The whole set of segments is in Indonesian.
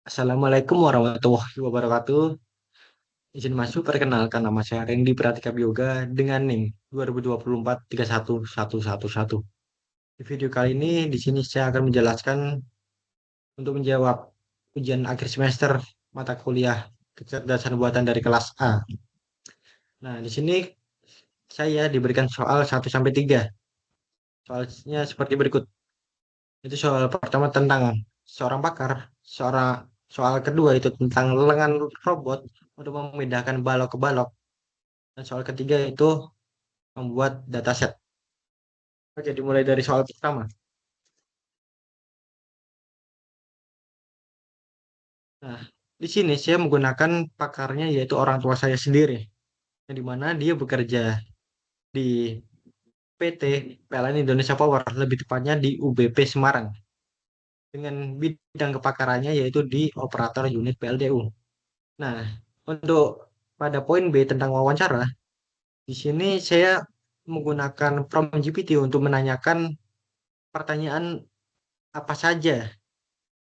Assalamualaikum warahmatullahi wabarakatuh. Izin masuk, perkenalkan nama saya Randy Pratika Bioga dengan NIM 2024 31111. Di video kali ini, di sini saya akan menjelaskan untuk menjawab ujian akhir semester mata kuliah kecerdasan buatan dari kelas A. Nah, di sini saya diberikan soal 1 sampai 3. Soalnya seperti berikut. Itu soal pertama tentang seorang pakar, seorang soal kedua itu tentang lengan robot untuk memindahkan balok ke balok. Dan soal ketiga itu membuat dataset. Oke, dimulai dari soal pertama. Nah, di sini saya menggunakan pakarnya yaitu orang tua saya sendiri, yang dimana dia bekerja di PT PLN Indonesia Power, lebih tepatnya di UBP Semarang, dengan bidang kepakarannya yaitu di operator unit PLDU. Nah, untuk pada poin B tentang wawancara, di sini saya menggunakan prompt GPT untuk menanyakan pertanyaan apa saja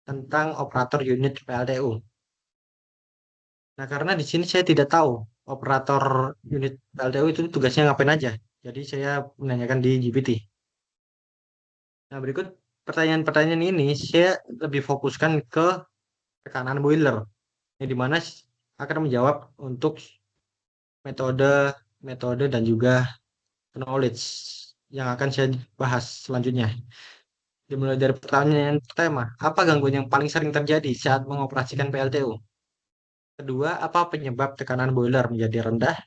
tentang operator unit PLTU. Nah, karena di sini saya tidak tahu operator unit PLTU itu tugasnya ngapain aja. Jadi saya menanyakan di GPT. Nah, berikut pertanyaan-pertanyaan ini saya lebih fokuskan ke tekanan boiler, yang dimana akan menjawab untuk metode, metode dan juga knowledge yang akan saya bahas selanjutnya. Dimulai dari pertanyaan pertama, apa gangguan yang paling sering terjadi saat mengoperasikan PLTU? Kedua, apa penyebab tekanan boiler menjadi rendah?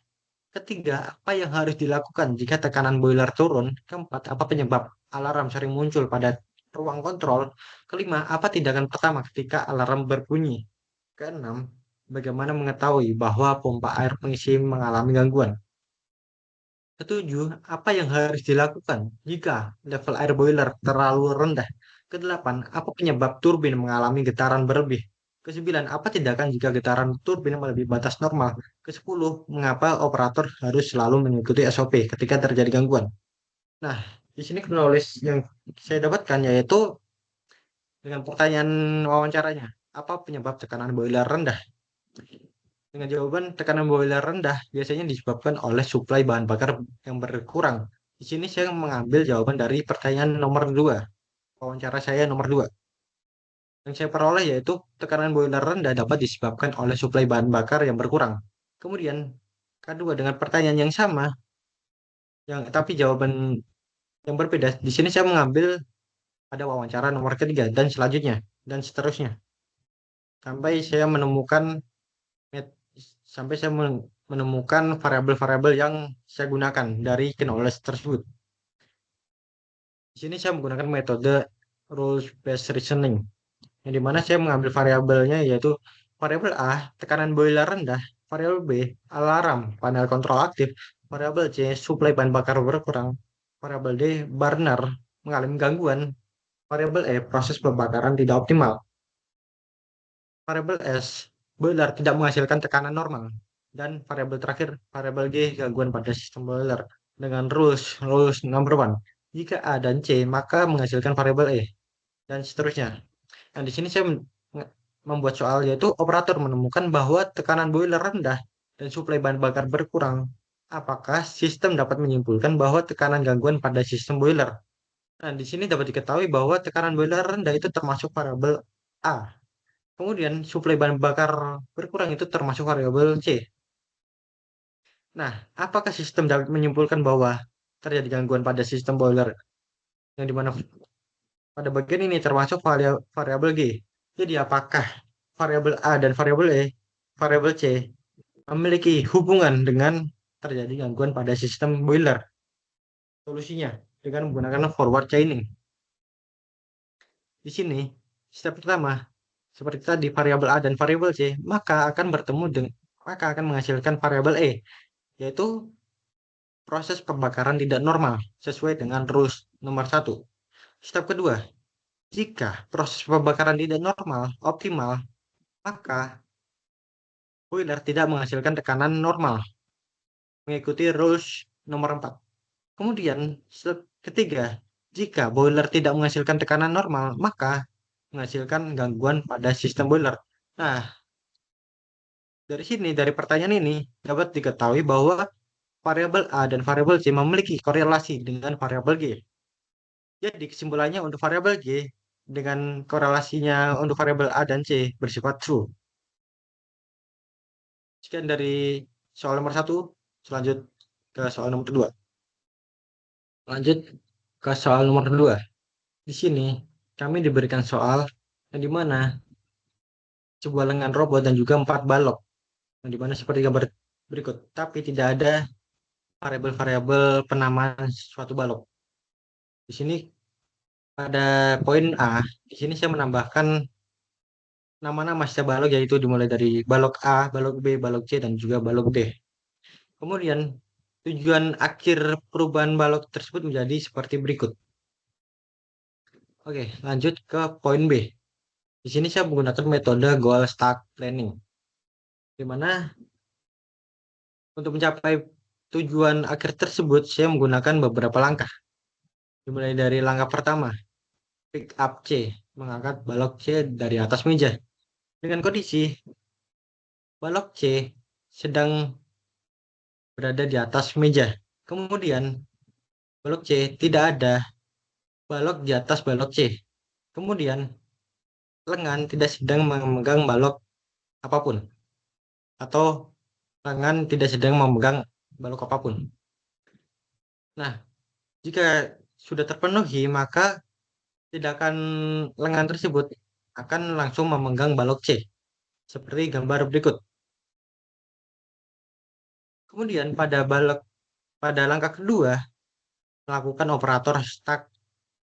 Ketiga, apa yang harus dilakukan jika tekanan boiler turun? Keempat, apa penyebab alarm sering muncul pada ruang kontrol? Kelima, apa tindakan pertama ketika alarm berbunyi? Keenam, bagaimana mengetahui bahwa pompa air pengisi mengalami gangguan? Ketujuh, apa yang harus dilakukan jika level air boiler terlalu rendah? Kedelapan, apa penyebab turbin mengalami getaran berlebih? Kesembilan, apa tindakan jika getaran turbin melebihi batas normal? Kesepuluh, mengapa operator harus selalu mengikuti SOP ketika terjadi gangguan? Nah, di sini kronologis yang saya dapatkan yaitu dengan pertanyaan wawancaranya, apa penyebab tekanan boiler rendah? Dengan jawaban tekanan boiler rendah biasanya disebabkan oleh suplai bahan bakar yang berkurang. Di sini saya mengambil jawaban dari pertanyaan nomor 2, wawancara saya nomor 2. Yang saya peroleh yaitu tekanan boiler rendah dapat disebabkan oleh suplai bahan bakar yang berkurang. Kemudian, kedua dengan pertanyaan yang sama, yang tapi jawaban yang berbeda. Di sini saya mengambil pada wawancara nomor ketiga dan selanjutnya dan seterusnya sampai saya menemukan met- sampai saya menemukan variabel-variabel yang saya gunakan dari knowledge tersebut. Di sini saya menggunakan metode rules based reasoning, yang dimana saya mengambil variabelnya yaitu variabel A, tekanan boiler rendah, variabel B, alarm panel kontrol aktif, variabel C, suplai bahan bakar berkurang, variabel D, burner mengalami gangguan, variabel E, proses pembakaran tidak optimal, variabel S, boiler tidak menghasilkan tekanan normal, dan variabel terakhir, variabel G, gangguan pada sistem boiler. Dengan rules number one, jika A dan C, maka menghasilkan variabel E, dan seterusnya. Nah, di sini saya membuat soal yaitu operator menemukan bahwa tekanan boiler rendah dan suplai bahan bakar berkurang. Apakah sistem dapat menyimpulkan bahwa tekanan gangguan pada sistem boiler? Nah, di sini dapat diketahui bahwa tekanan boiler rendah itu termasuk variabel A. Kemudian suplai bahan bakar berkurang itu termasuk variabel C. Nah, apakah sistem dapat menyimpulkan bahwa terjadi gangguan pada sistem boiler yang dimana pada bagian ini termasuk variabel G. Jadi apakah variabel A dan variabel E, variabel C memiliki hubungan dengan terjadi gangguan pada sistem boiler? Solusinya dengan menggunakan forward chaining. Di sini, step pertama, seperti tadi variabel A dan variabel C, maka akan menghasilkan variabel E, yaitu proses pembakaran tidak normal sesuai dengan rules nomor satu. Step kedua, jika proses pembakaran tidak normal optimal, maka boiler tidak menghasilkan tekanan normal mengikuti rules nomor 4. Kemudian, step ketiga, jika boiler tidak menghasilkan tekanan normal, maka menghasilkan gangguan pada sistem boiler. Nah, dari sini, dari pertanyaan ini, dapat diketahui bahwa variabel A dan variabel C memiliki korelasi dengan variabel G. Jadi kesimpulannya untuk variabel G dengan korelasinya untuk variabel A dan C bersifat true. Sekian dari soal nomor satu, selanjut ke soal nomor dua. Lanjut ke soal nomor dua. Di sini kami diberikan soal yang dimana sebuah lengan robot dan juga empat balok, yang dimana seperti gambar berikut, tapi tidak ada variabel-variabel penamaan suatu balok. Di sini pada poin A, di sini saya menambahkan nama-nama setiap balok yaitu dimulai dari balok A, balok B, balok C, dan juga balok D. Kemudian tujuan akhir perubahan balok tersebut menjadi seperti berikut. Oke, lanjut ke poin B. Di sini saya menggunakan metode goal stack planning, di mana untuk mencapai tujuan akhir tersebut saya menggunakan beberapa langkah. Dimulai dari langkah pertama, pick up C, mengangkat balok C dari atas meja. Dengan kondisi balok C sedang berada di atas meja. Kemudian balok C tidak ada balok di atas balok C. Kemudian lengan tidak sedang memegang balok apapun atau lengan tidak sedang memegang balok apapun. Nah, jika sudah terpenuhi, maka tindakan lengan tersebut akan langsung memegang balok C seperti gambar berikut. Kemudian pada langkah kedua, melakukan operator stack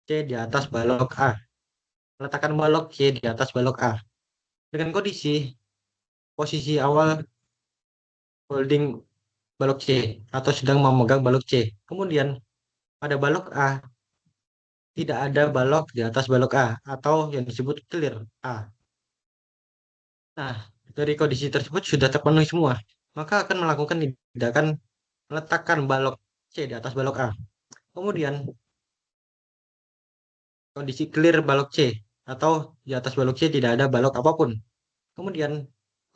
C di atas balok A. Letakkan balok C di atas balok A. Dengan kondisi posisi awal holding balok C atau sedang memegang balok C. Kemudian pada balok A tidak ada balok di atas balok A atau yang disebut clear A. Nah, dari kondisi tersebut sudah terpenuhi semua, maka akan melakukan tindakan meletakkan balok C di atas balok A. Kemudian kondisi clear balok C atau di atas balok C tidak ada balok apapun. Kemudian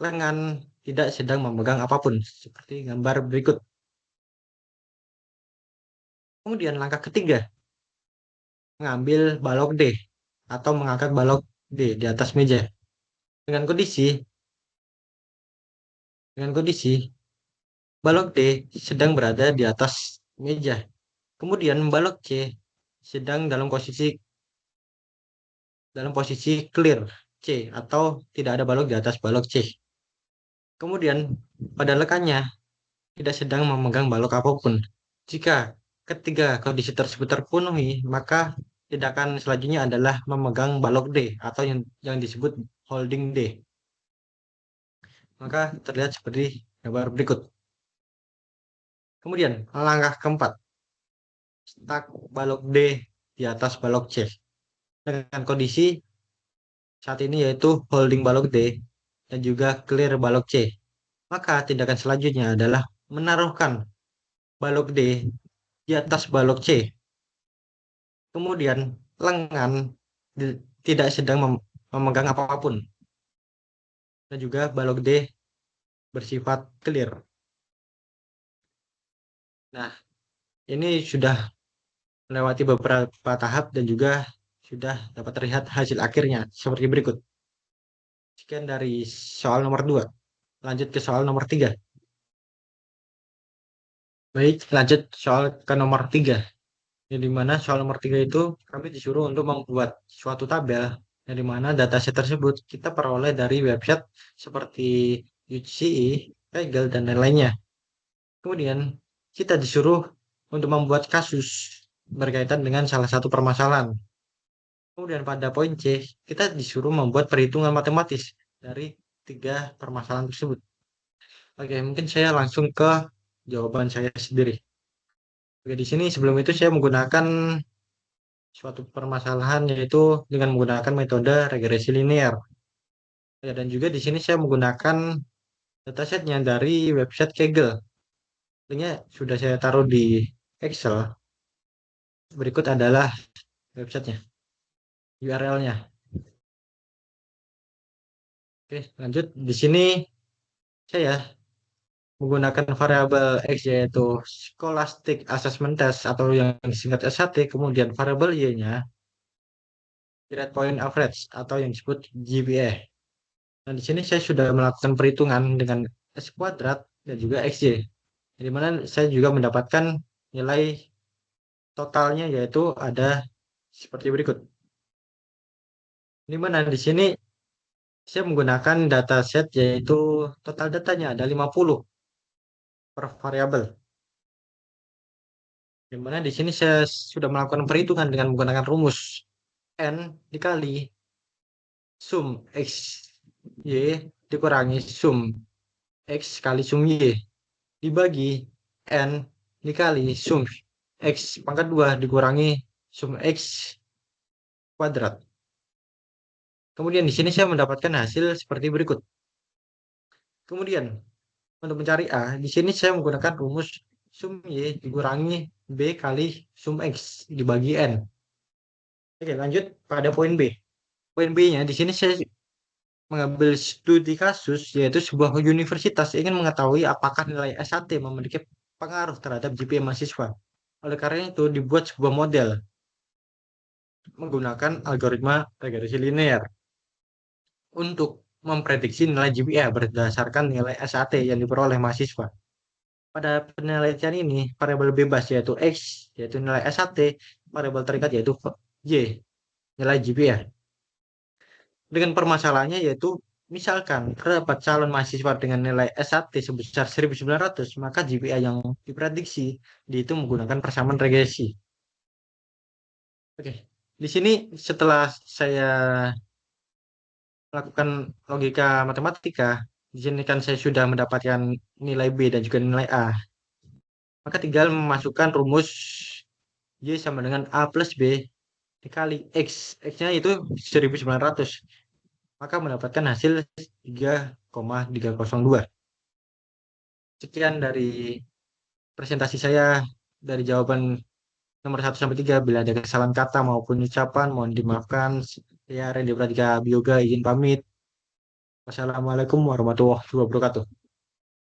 lengan tidak sedang memegang apapun seperti gambar berikut. Kemudian langkah ketiga, mengambil balok D atau mengangkat balok D di atas meja. Dengan kondisi dengan kondisi balok D sedang berada di atas meja. Kemudian balok C sedang dalam posisi clear C atau tidak ada balok di atas balok C. Kemudian pada lekannya tidak sedang memegang balok apapun. Jika ketiga kondisi tersebut terpenuhi, maka tindakan selanjutnya adalah memegang balok D atau yang disebut holding D. Maka terlihat seperti gambar berikut. Kemudian langkah keempat, stuck balok D di atas balok C. Dengan kondisi saat ini yaitu holding balok D dan juga clear balok C. Maka tindakan selanjutnya adalah menaruhkan balok D di atas balok C. Kemudian lengan tidak sedang memegang apapun. Dan juga balok D bersifat clear. Nah, ini sudah melewati beberapa tahap dan juga sudah dapat terlihat hasil akhirnya seperti berikut. Sekian dari soal nomor 2. Lanjut ke soal nomor 3. Baik, lanjut soal ke nomor 3. Yang dimana soal nomor 3 itu kami disuruh untuk membuat suatu tabel yang dimana dataset tersebut kita peroleh dari website seperti UCI, Kaggle, dan lain-lainnya. Kemudian kita disuruh untuk membuat kasus berkaitan dengan salah satu permasalahan. Kemudian pada poin C, kita disuruh membuat perhitungan matematis dari tiga permasalahan tersebut. Oke, mungkin saya langsung ke jawaban saya sendiri. Oke, di sini sebelum itu saya menggunakan suatu permasalahan yaitu dengan menggunakan metode regresi linear. Ya, dan juga di sini saya menggunakan datasetnya dari website Kaggle. Linknya sudah saya taruh di Excel. Berikut adalah websitenya, URL-nya. Oke, lanjut. Di sini saya menggunakan variabel X yaitu Scholastic Assessment Test atau yang disingkat SAT, kemudian variabel Y-nya Grade Point Average atau yang disebut GPA. Nah, di sini saya sudah melakukan perhitungan dengan X kuadrat dan juga XY, di mana saya juga mendapatkan nilai totalnya yaitu ada seperti berikut. Di mana di sini saya menggunakan dataset yaitu total datanya ada 50 per variabel. Di mana di sini saya sudah melakukan perhitungan dengan menggunakan rumus N dikali sum X Y dikurangi sum X kali sum Y dibagi N dikali sum X pangkat 2 dikurangi sum X kuadrat. Kemudian di sini saya mendapatkan hasil seperti berikut. Kemudian untuk mencari A, di sini saya menggunakan rumus sum Y dikurangi B kali sum X dibagi N. Oke, lanjut pada poin B. Poin B-nya di sini saya mengambil studi kasus, yaitu sebuah universitas ingin mengetahui apakah nilai SAT memiliki pengaruh terhadap GPA mahasiswa. Oleh karena itu, dibuat sebuah model menggunakan algoritma regresi linear untuk memprediksi nilai GPA berdasarkan nilai SAT yang diperoleh mahasiswa. Pada penelitian ini, variabel bebas yaitu X, yaitu nilai SAT, variabel terikat yaitu Y, nilai GPA. Dengan permasalahannya yaitu misalkan terdapat calon mahasiswa dengan nilai SAT sebesar 1.900, maka GPA yang diprediksi dihitung menggunakan persamaan regresi. Oke, di sini setelah saya melakukan logika matematika, di sini kan saya sudah mendapatkan nilai B dan juga nilai A. Maka tinggal memasukkan rumus Y sama dengan A plus B dikali X. X-nya itu 1.900. Maka mendapatkan hasil 3,302. Sekian dari presentasi saya dari jawaban nomor 1 sampai 3. Bila ada kesalahan kata maupun ucapan, mohon dimaafkan. Saya Randy Pradika Bioga izin pamit. Wassalamualaikum warahmatullahi wabarakatuh.